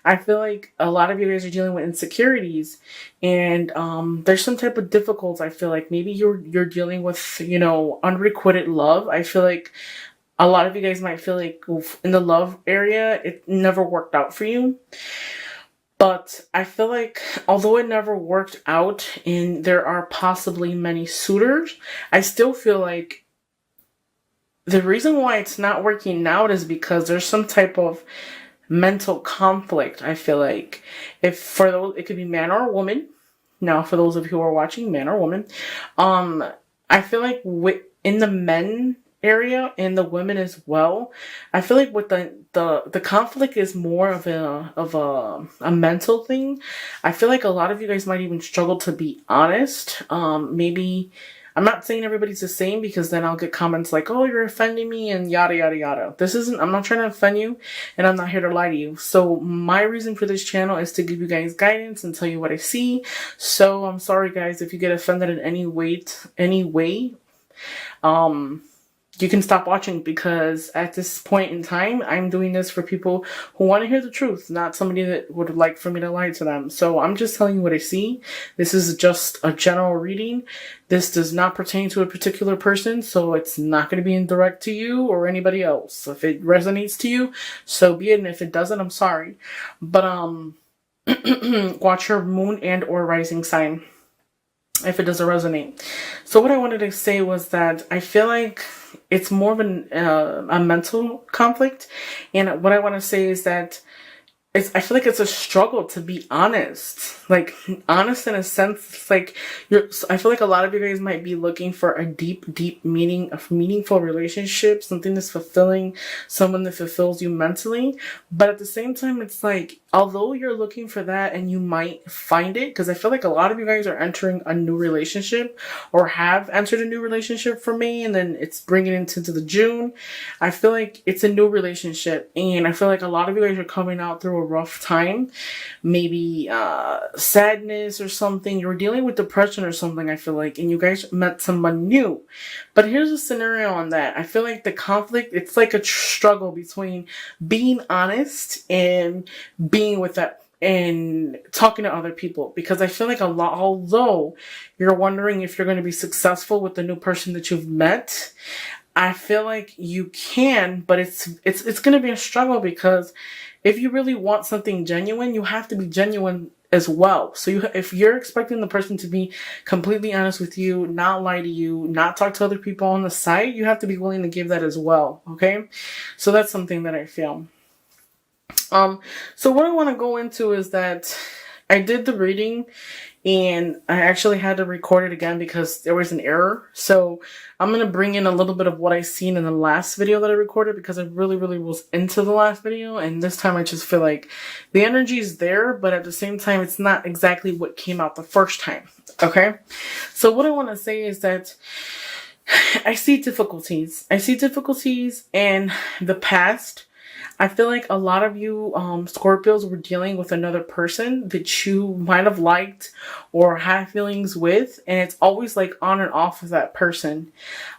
I feel like a lot of you guys are dealing with insecurities, and there's some type of difficulties. I feel like maybe you're dealing with, you know, unrequited love. I feel like a lot of you guys might feel like oof, in the love area it never worked out for you. But I feel like although it never worked out and there are possibly many suitors, I still feel like the reason why it's not working out is because there's some type of mental conflict. I feel like if for those, it could be man or woman. Now, for those of you who are watching, man or woman, um, I feel like in the men area and the women as well, I feel like with the conflict is more of a mental thing. I feel like a lot of you guys might even struggle to be honest. Maybe I'm not saying everybody's the same because then I'll get comments like, oh, you're offending me and yada, yada, yada. I'm not trying to offend you and I'm not here to lie to you. So my reason for this channel is to give you guys guidance and tell you what I see. So I'm sorry guys if you get offended in any way. You can stop watching because at this point in time, I'm doing this for people who want to hear the truth, not somebody that would like for me to lie to them. So I'm just telling you what I see. This is just a general reading. This does not pertain to a particular person, so it's not going to be indirect to you or anybody else. If it resonates to you, so be it. And if it doesn't, I'm sorry. But watch your moon and or rising sign if it doesn't resonate. So what I wanted to say was that I feel like it's more of a mental conflict. And what I want to say is that I feel like it's a struggle to be honest. Like, honest in a sense, it's like I feel like a lot of you guys might be looking for a deep meaning, a meaningful relationship, something that's fulfilling, someone that fulfills you mentally. But at the same time, it's like, although you're looking for that and you might find it, because I feel like a lot of you guys are entering a new relationship or have entered a new relationship for me, and then it's bringing it into the June. I feel like it's a new relationship, and I feel like a lot of you guys are coming out through a rough time, maybe sadness or something. You're dealing with depression or something, I feel like, and you guys met someone new. But here's a scenario on that. I feel like the conflict, it's like a struggle between being honest and being with that and talking to other people, because I feel like although you're wondering if you're going to be successful with the new person that you've met, I feel like you can, but it's going to be a struggle, because if you really want something genuine, you have to be genuine as well. So if you're expecting the person to be completely honest with you, not lie to you, not talk to other people on the side, you have to be willing to give that as well. Okay. So that's something that I feel. So what I want to go into is that I did the reading and I actually had to record it again because there was an error. So I'm going to bring in a little bit of what I seen in the last video that I recorded, because I really was into the last video. And this time I just feel like the energy is there, but at the same time, it's not exactly what came out the first time. Okay. So what I want to say is that I see difficulties. I see difficulties in the past. I feel like a lot of you Scorpios were dealing with another person that you might have liked or had feelings with, and it's always like on and off with that person.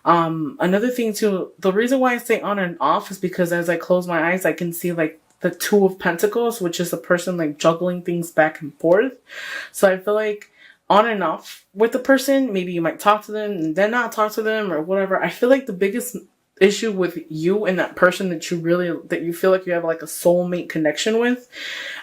Another thing too, the reason why I say on and off is because as I close my eyes, I can see like the Two of Pentacles, which is a person like juggling things back and forth. So I feel like on and off with the person, maybe you might talk to them and then not talk to them or whatever. I feel like the biggest issue with you and that person that you feel like you have like a soulmate connection with,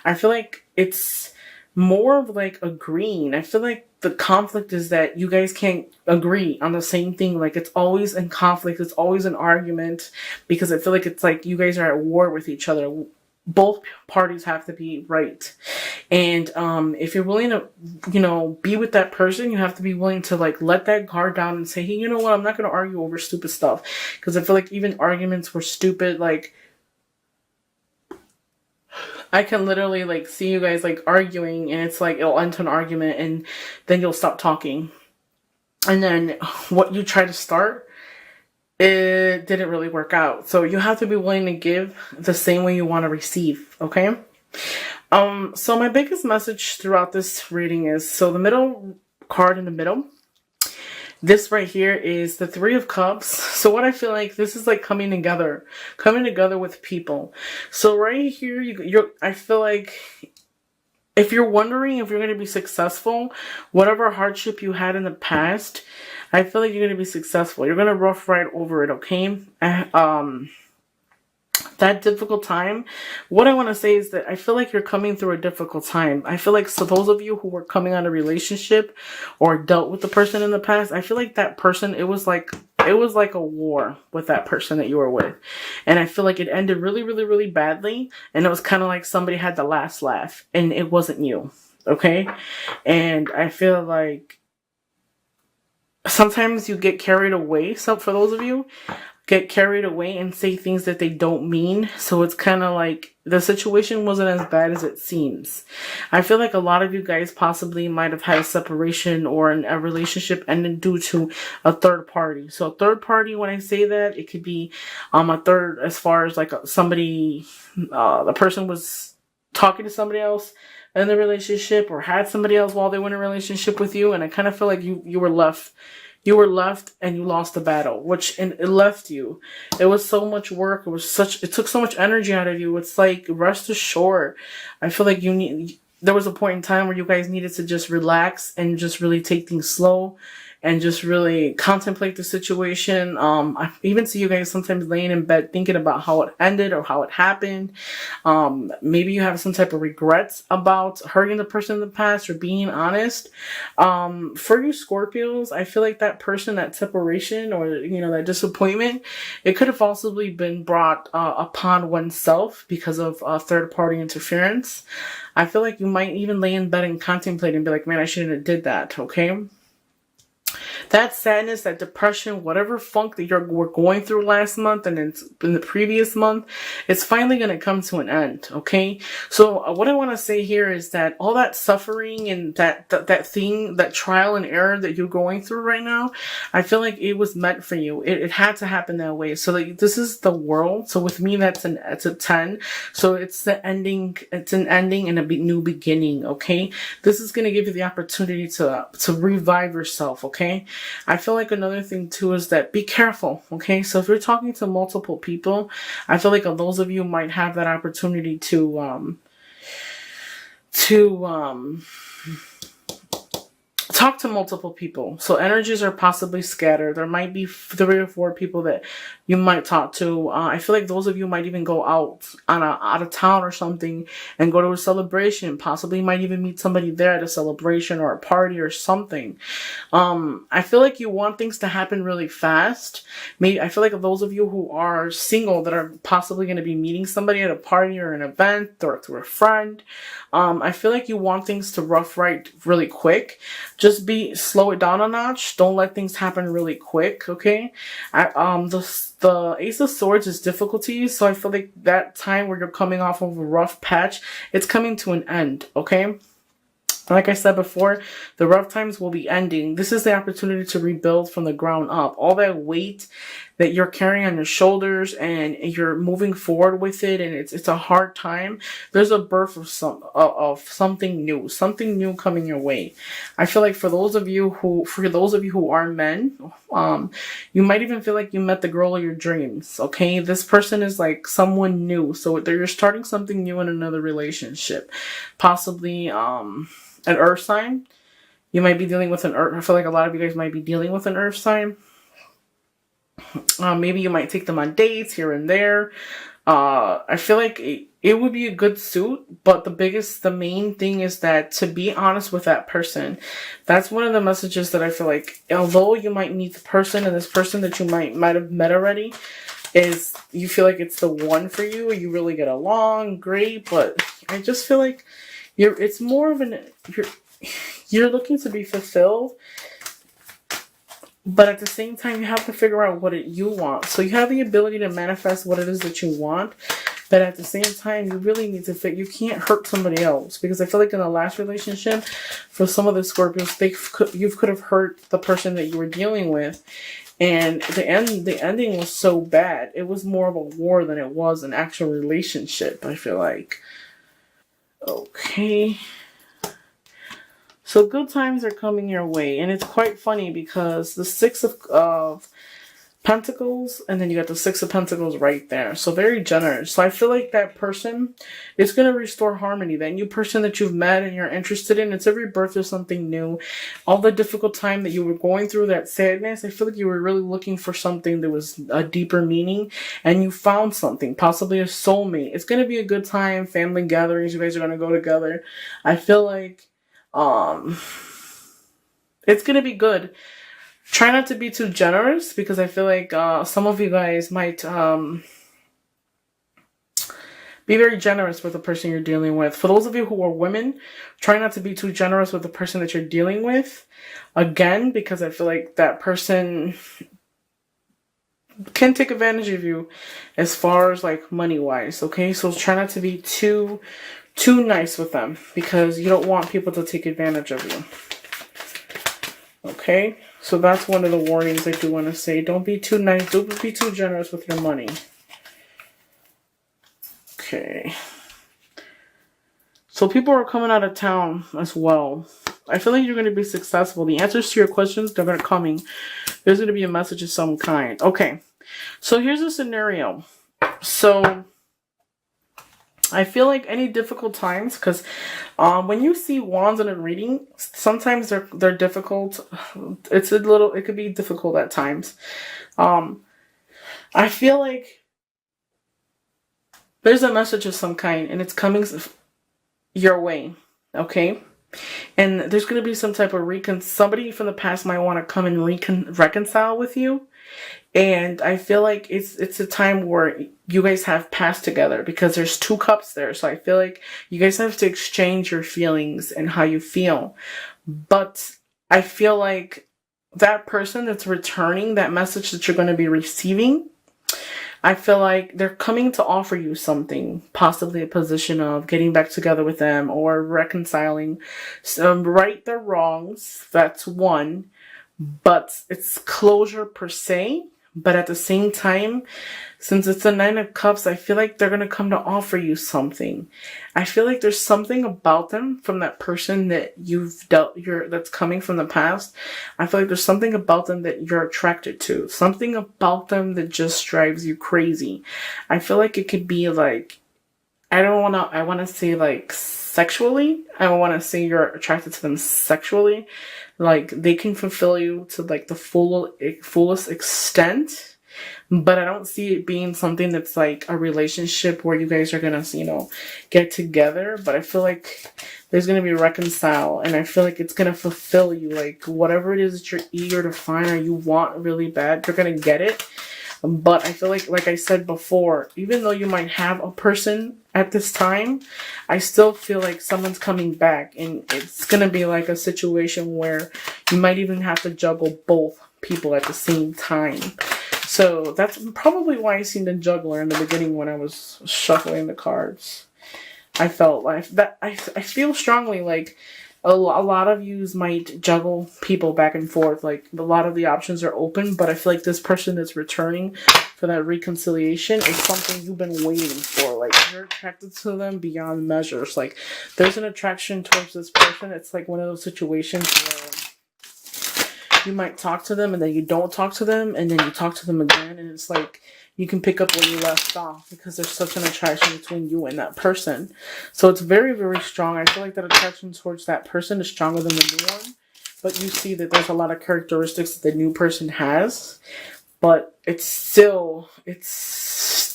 I feel like it's more of like agreeing. I feel like the conflict is that you guys can't agree on the same thing. Like it's always in conflict, it's always an argument, because I feel like it's like you guys are at war with each other. Both parties have to be right. And if you're willing to, be with that person, you have to be willing to like let that guard down and say, hey, you know what? I'm not going to argue over stupid stuff. Because I feel like even arguments were stupid. Like I can literally like see you guys like arguing, and it's like it'll end to an argument and then you'll stop talking. And then what you try to start, it didn't really work out. So you have to be willing to give the same way you want to receive. Okay. So my biggest message throughout this reading is, so the middle card in the middle, This right here is the Three of Cups. So what I feel like, this is like coming together with people. So right here, I feel like if you're wondering if you're going to be successful, whatever hardship you had in the past, I feel like you're going to be successful. You're going to rough right over it, okay? That difficult time, what I want to say is that I feel like you're coming through a difficult time. I feel like, so those of you who were coming out of a relationship or dealt with the person in the past, I feel like that person, it was like a war with that person that you were with. And I feel like it ended really, really, really badly. And it was kind of like somebody had the last laugh and it wasn't you. Okay. And I feel like sometimes you get carried away. So for those of you, get carried away and say things that they don't mean. So it's kind of like the situation wasn't as bad as it seems. I feel like a lot of you guys possibly might have had a separation or a relationship ended due to a third party. So a third party, when I say that, it could be a third as far as like somebody, the person was talking to somebody else in the relationship or had somebody else while they were in a relationship with you. And I kind of feel like you were left. You were left and you lost the battle, and it left you. It was so much work. It took so much energy out of you. It's like, rest assured. I feel like there was a point in time where you guys needed to just relax and just really take things slow and just really contemplate the situation. I even see you guys sometimes laying in bed thinking about how it ended or how it happened. Maybe you have some type of regrets about hurting the person in the past or being honest. For you Scorpios, I feel like that person, that separation or, that disappointment, it could have possibly been brought upon oneself because of third party interference. I feel like you might even lay in bed and contemplate and be like, man, I shouldn't have did that, okay? That sadness, that depression, whatever funk that we're going through last month and in the previous month, it's finally going to come to an end, okay? So what I want to say here is that all that suffering and that thing, that trial and error that you're going through right now, I feel like it was meant for you. It had to happen that way. So like, this is the world. So with me, it's a 10. So it's the ending. It's an ending and a new beginning, okay? This is going to give you the opportunity to revive yourself, okay? I feel like another thing too is that be careful, okay? So if you're talking to multiple people, I feel like those of you might have that opportunity to talk to multiple people. So energies are possibly scattered. There might be 3 or 4 people that you might talk to. I feel like those of you might even go out of town or something and go to a celebration. Possibly might even meet somebody there at a celebration or a party or something. I feel like you want things to happen really fast. I feel like those of you who are single that are possibly going to be meeting somebody at a party or an event or through a friend, I feel like you want things to rough right really quick. Just slow it down a notch. Don't let things happen really quick, okay? The Ace of Swords is difficulties, so I feel like that time where you're coming off of a rough patch, it's coming to an end, okay? Like I said before, the rough times will be ending. This is the opportunity to rebuild from the ground up. All that weight that you're carrying on your shoulders and you're moving forward with it, and it's a hard time. There's a birth of something new coming your way. I feel like for those of you who are men, you might even feel like you met the girl of your dreams. Okay, this person is like someone new, so you're starting something new in another relationship, possibly an earth sign. You might be dealing with an earth. I feel like a lot of you guys might be dealing with an earth sign. Maybe you might take them on dates here and there. I feel like it would be a good suit, but the main thing is that to be honest with that person. That's one of the messages that I feel like, although you might meet the person and this person that you might have met already, is you feel like it's the one for you. You really get along, great, but I just feel like it's more of you're looking to be fulfilled, but at the same time, you have to figure out what you want. So you have the ability to manifest what it is that you want, but at the same time, you really need to you can't hurt somebody else, because I feel like in the last relationship, for some of the Scorpios, you could have hurt the person that you were dealing with, and the ending was so bad. It was more of a war than it was an actual relationship, I feel like. Okay. So good times are coming your way. And it's quite funny because the Six of Pentacles, and then you got the Six of Pentacles right there. So very generous. So I feel like that person is going to restore harmony. That new person that you've met and you're interested in, it's a rebirth of something new. All the difficult time that you were going through, that sadness, I feel like you were really looking for something that was a deeper meaning, and you found something, possibly a soulmate. It's going to be a good time, family gatherings, you guys are going to go together. I feel like it's going to be good. Try not to be too generous, because I feel like some of you guys might be very generous with the person you're dealing with. For those of you who are women, try not to be too generous with the person that you're dealing with. Again, because I feel like that person can take advantage of you as far as like money-wise, okay? So try not to be too nice with them, because you don't want people to take advantage of you. Okay? So that's one of the warnings I do want to say. Don't be too nice. Don't be too generous with your money. Okay. So people are coming out of town as well. I feel like you're going to be successful. The answers to your questions, they're going to coming. There's going to be a message of some kind. Okay. So here's a scenario. So I feel like any difficult times, because when you see wands in a reading, sometimes they're difficult. It could be difficult at times. I feel like there's a message of some kind, and it's coming your way, okay? And there's going to be some type of somebody from the past might want to come and reconcile with you. And I feel like it's a time where you guys have passed together, because there's 2 cups there. So I feel like you guys have to exchange your feelings and how you feel. But I feel like that person that's returning that message that you're going to be receiving, I feel like they're coming to offer you something, possibly a position of getting back together with them or reconciling, right their wrongs. That's one. But it's closure per se. But at the same time, since it's a 9 of Cups, I feel like they're going to come to offer you something. I feel like there's something about them from that person that that's coming from the past. I feel like there's something about them that you're attracted to. Something about them that just drives you crazy. I feel like it could be like, I want to say like sexually. I want to say you're attracted to them sexually. Like they can fulfill you to like the fullest extent, but I don't see it being something that's like a relationship where you guys are gonna, get together. But I feel like there's gonna be reconcile, and I feel like it's gonna fulfill you. Like whatever it is that you're eager to find or you want really bad, you're gonna get it. But I feel like I said before, even though you might have a person at this time, I still feel like someone's coming back, and it's going to be like a situation where you might even have to juggle both people at the same time. So that's probably why I seen the juggler in the beginning when I was shuffling the cards. I felt like that. I feel strongly like a lot of yous might juggle people back and forth. Like a lot of the options are open, but I feel like this person that's returning for that reconciliation is something you've been waiting for. Like you're attracted to them beyond measures. Like there's an attraction towards this person. It's like one of those situations where you might talk to them and then you don't talk to them, and then you talk to them again, and it's like you can pick up where you left off because there's such an attraction between you and that person. So it's very, very strong. I feel like that attraction towards that person is stronger than the new one. But you see that there's a lot of characteristics that the new person has. But it's still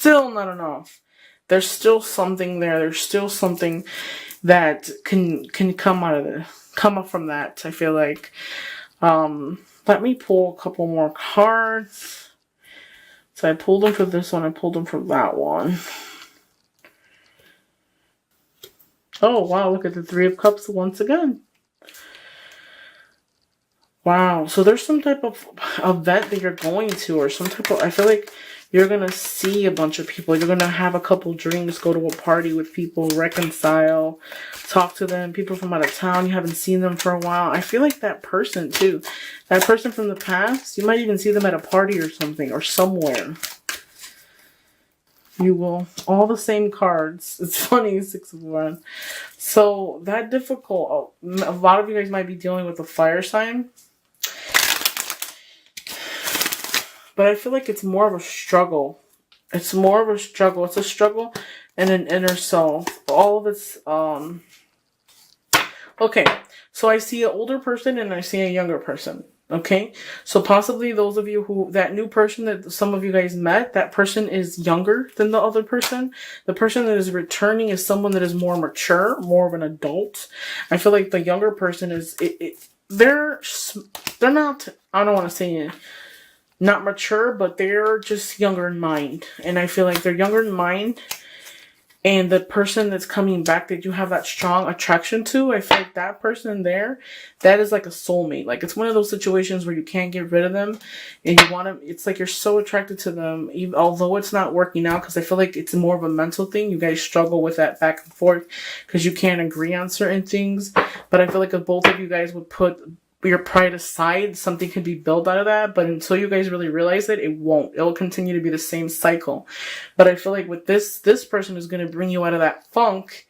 not enough. There's still something there. There's still something that can come up from that, I feel like. Let me pull a couple more cards. So I pulled them for this one. I pulled them for that one. Oh, wow. Look at the 3 of Cups once again. Wow. So there's some type of event that you're going to, or some type of, I feel like you're going to see a bunch of people. You're going to have a couple drinks, go to a party with people, reconcile, talk to them. People from out of town, you haven't seen them for a while. I feel like that person too. That person from the past, you might even see them at a party or something, or somewhere. You will. All the same cards. It's funny, 6 of Wands. So, that difficult. A lot of you guys might be dealing with a fire sign. But I feel like it's more of a struggle. It's more of a struggle. It's a struggle in an inner self. All of it's, okay. So I see an older person and I see a younger person. Okay. So possibly those of you who, that new person that some of you guys met, that person is younger than the other person. The person that is returning is someone that is more mature, more of an adult. I feel like the younger person is, they're not, I don't want to say it, not mature, but they're just younger in mind. And I feel like they're younger in mind. And the person that's coming back that you have that strong attraction to, I feel like that person there, that is like a soulmate. Like, it's one of those situations where you can't get rid of them. And you want to, it's like you're so attracted to them, even, although it's not working out. Because I feel like it's more of a mental thing. You guys struggle with that back and forth because you can't agree on certain things. But I feel like if both of you guys would put your pride aside, something could be built out of that. But until you guys really realize it, it won't. It'll continue to be the same cycle. But I feel like with this person is going to bring you out of that funk.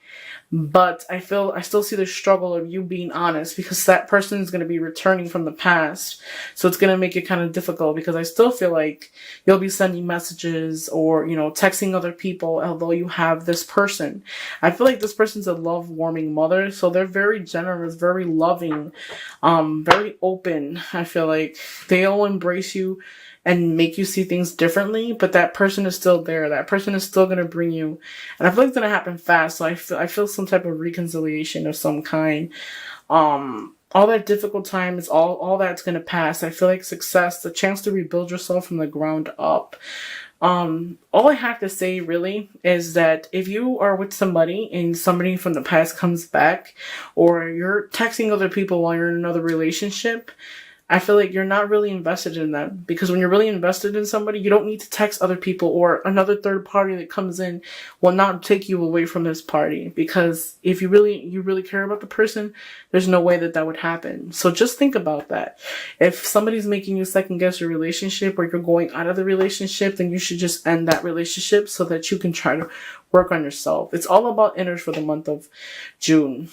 But I still see the struggle of you being honest, because that person is going to be returning from the past. So it's going to make it kind of difficult, because I still feel like you'll be sending messages or, texting other people, although you have this person. I feel like this person's a love warming mother. So they're very generous, very loving, very open. I feel like they'll embrace you and make you see things differently, but that person is still there. That person is still going to bring you, and I feel like it's going to happen fast. So I feel some type of reconciliation of some kind. All that difficult time is all that's going to pass. I feel like success, the chance to rebuild yourself from the ground up. All I have to say really is that if you are with somebody and somebody from the past comes back, or you're texting other people while you're in another relationship, I feel like you're not really invested in them, because when you're really invested in somebody, you don't need to text other people, or another third party that comes in will not take you away from this party. Because if you really care about the person, there's no way that would happen. So just think about that. If somebody's making you second guess your relationship, or you're going out of the relationship, then you should just end that relationship so that you can try to work on yourself. It's all about inners for the month of June.